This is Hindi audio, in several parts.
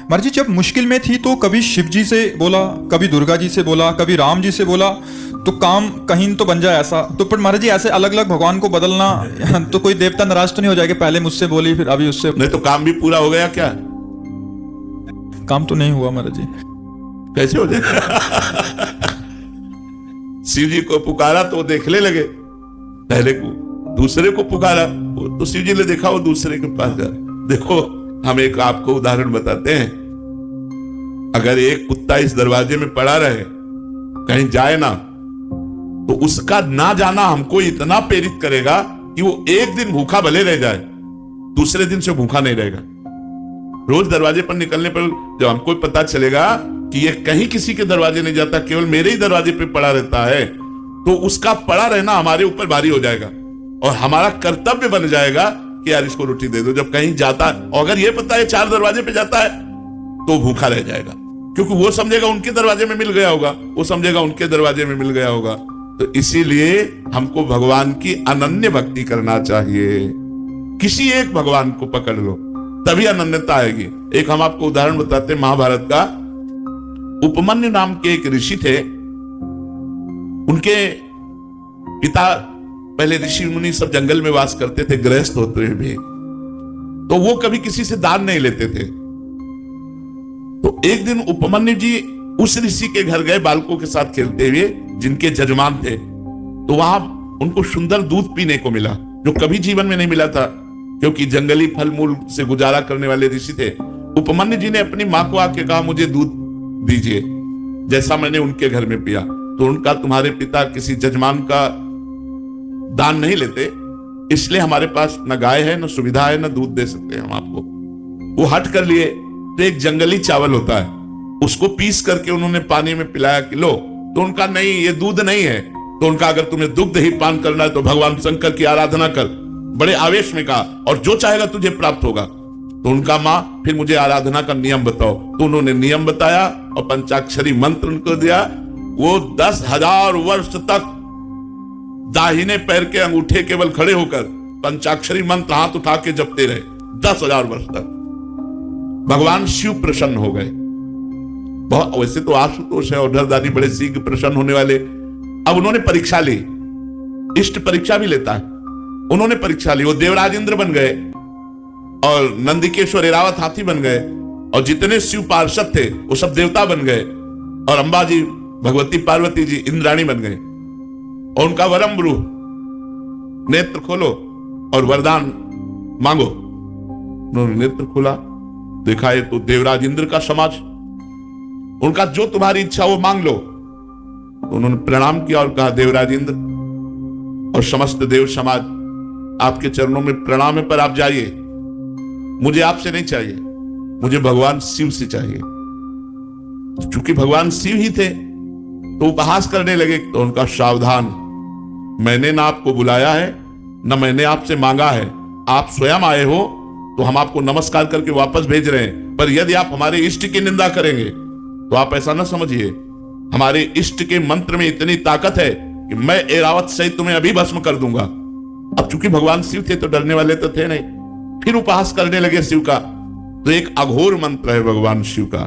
महाराज जी जब मुश्किल में थी तो कभी शिव जी से बोला, कभी दुर्गा जी से बोला, कभी राम जी से बोला, तो काम कहीं तो बन जाए ऐसा। तो पर महाराज जी ऐसे अलग अलग भगवान को बदलना तो कोई देवता नाराज तो नहीं हो जाएगा, पहले मुझसे बोली फिर अभी उससे? नहीं तो काम भी पूरा हो गया क्या? काम तो नहीं हुआ महाराज जी। कैसे हो जाएगा? शिव जी को पुकारा तो वो देखने लगे, पहले को दूसरे को पुकारा तो शिव जी ने देखा वो दूसरे के पास जा। देखो हम एक आपको उदाहरण बताते हैं, अगर एक कुत्ता इस दरवाजे में पड़ा रहे कहीं जाए ना, तो उसका ना जाना हमको इतना प्रेरित करेगा कि वो एक दिन भूखा भले रह जाए, दूसरे दिन से भूखा नहीं रहेगा। रोज दरवाजे पर निकलने पर जब हमको पता चलेगा कि ये कहीं किसी के दरवाजे नहीं जाता, केवल मेरे ही दरवाजे पे पड़ा रहता है, तो उसका पड़ा रहना हमारे ऊपर भारी हो जाएगा और हमारा कर्तव्य बन जाएगा कि यार इसको रोटी दे दो। जब कहीं जाता है और अगर ये पता है 4 दरवाजे पे जाता है तो भूखा रह जाएगा, क्योंकि वो समझेगा उनके दरवाजे में मिल गया होगा, वो समझेगा उनके दरवाजे में मिल गया होगा। तो इसीलिए हमको भगवान की अनन्य भक्ति करना चाहिए। किसी एक भगवान को पकड़ लो तभी अनन्यता आएगी। एक हम आपको उदाहरण बताते हैं महाभारत का। उपमन्यु नाम के एक ऋषि थे, उनके पिता पहले ऋषि मुनि सब जंगल में वास करते थे, गृहस्थ होते हुए भी, तो वो कभी किसी से दान नहीं लेते थे। तो एक दिन उपमन्यु जी उस ऋषि के घर गए बालकों के साथ खेलते हुए, जिनके जजमान थे। तो वहां उनको सुंदर दूध पीने को मिला जो कभी जीवन में नहीं मिला था, क्योंकि जंगली फल मूल से गुजारा करने वाले ऋषि थे। उपमन्यु जी ने अपनी मां को आके कहा मुझे दूध दीजिए जैसा मैंने उनके घर में पिया। तो उनका तुम्हारे पिता किसी जजमान का दान नहीं लेते, इसलिए हमारे पास न गाय है, न सुविधा है, न दूध दे सकते हम आपको। वो हट कर लिए। तो एक जंगली चावल होता है, उसको पीस करके उन्होंने पानी में पिलाया कि लो। तो उनका नहीं, ये दूध नहीं है। तो उनका अगर तुम्हें दुग्ध ही पान करना है तो भगवान शंकर की आराधना कर। बड़े आवेश में कहा, और जो चाहेगा तुझे प्राप्त होगा। तो उनका माँ फिर मुझे आराधना का नियम बताओ। तो उन्होंने नियम बताया और पंचाक्षरी मंत्र उनको दिया। वो 10,000 वर्ष तक दाहिने पैर के अंगूठे केवल खड़े होकर पंचाक्षरी मंत्र हाथ उठा के जपते रहे 10,000 वर्ष तक। भगवान शिव प्रसन्न हो गए। बहुत वैसे तो आशुतोष है और डरदारी बड़े शीघ्र प्रसन्न होने वाले। अब उन्होंने परीक्षा ली, इष्ट परीक्षा भी लेता है। उन्होंने परीक्षा ली, वो देवराज इंद्र बन गए और नंदिकेश्वर एरावत हाथी बन गए, और जितने शिव पार्षद थे वो सब देवता बन गए, और अंबा जी भगवती पार्वती जी इंद्राणी बन गए। और उनका वरम ब्रूह, नेत्र खोलो और वरदान मांगो। उन्होंने नेत्र खोला, देखा ये तो देवराज इंद्र का समाज, उनका जो तुम्हारी इच्छा वो मांग लो। तो उन्होंने प्रणाम किया और कहा देवराज इंद्र और समस्त देव समाज आपके चरणों में प्रणाम है, पर आप जाइए, मुझे आपसे नहीं चाहिए, मुझे भगवान शिव से चाहिए। चूंकि भगवान शिव ही थे तो उपहास करने लगे। तो उनका सावधान, मैंने ना आपको बुलाया है, ना मैंने आपसे मांगा है, आप स्वयं आए हो तो हम आपको नमस्कार करके वापस भेज रहे हैं। पर यदि आप हमारे इष्ट की निंदा करेंगे तो आप ऐसा ना समझिए, हमारे इष्ट के मंत्र में इतनी ताकत है कि मैं एरावत सहित तुम्हें अभी भस्म कर दूंगा। अब चूंकि भगवान शिव थे तो डरने वाले तो थे नहीं, फिर उपहास करने लगे शिव का। तो एक अघोर मंत्र है भगवान शिव का।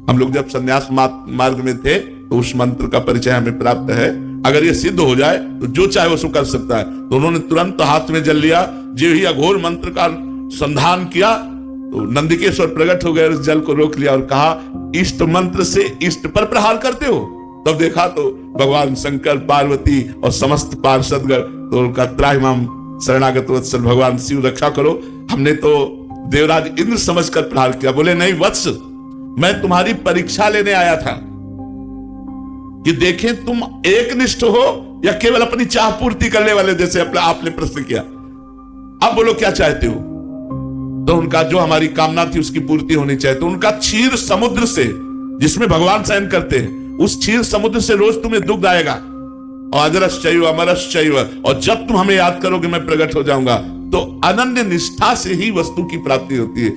हम लोग जब संन्यास मार्ग में थे तो उस मंत्र का परिचय हमें प्राप्त है। अगर ये सिद्ध हो जाए तो जो चाहे वो सो कर सकता है। तो उन्होंने तुरंत हाथ में जल लिया, जो ही अघोर मंत्र का संधान किया तो नंदिकेश्वर प्रकट हो गए, उस जल को रोक लिया और कहा इष्ट मंत्र से इष्ट पर प्रहार करते हो। तब देखा तो भगवान शंकर, पार्वती और समस्त पार्षदगण, तो उनका त्राहिमाम शरणागत वत्सल भगवान शिव रक्षा करो। हमने तो देवराज इंद्र समझकर प्रहार किया। बोले नहीं वत्स, मैं तुम्हारी परीक्षा लेने आया था कि देखें तुम एकनिष्ठ हो या केवल अपनी चाह पूर्ति करने वाले, जैसे आपने प्रश्न किया। अब बोलो क्या चाहते हो। तो उनका जो हमारी कामना थी उसकी पूर्ति होनी चाहिए। तो उनका क्षीर समुद्र से, जिसमें भगवान शयन करते हैं, उस क्षीर समुद्र से रोज तुम्हें दुग्ध आएगा, और अजरश्चैव अमरश्चैव, और जब तुम हमें याद करोगे मैं प्रकट हो जाऊंगा। तो अनन्य निष्ठा से ही वस्तु की प्राप्ति होती है।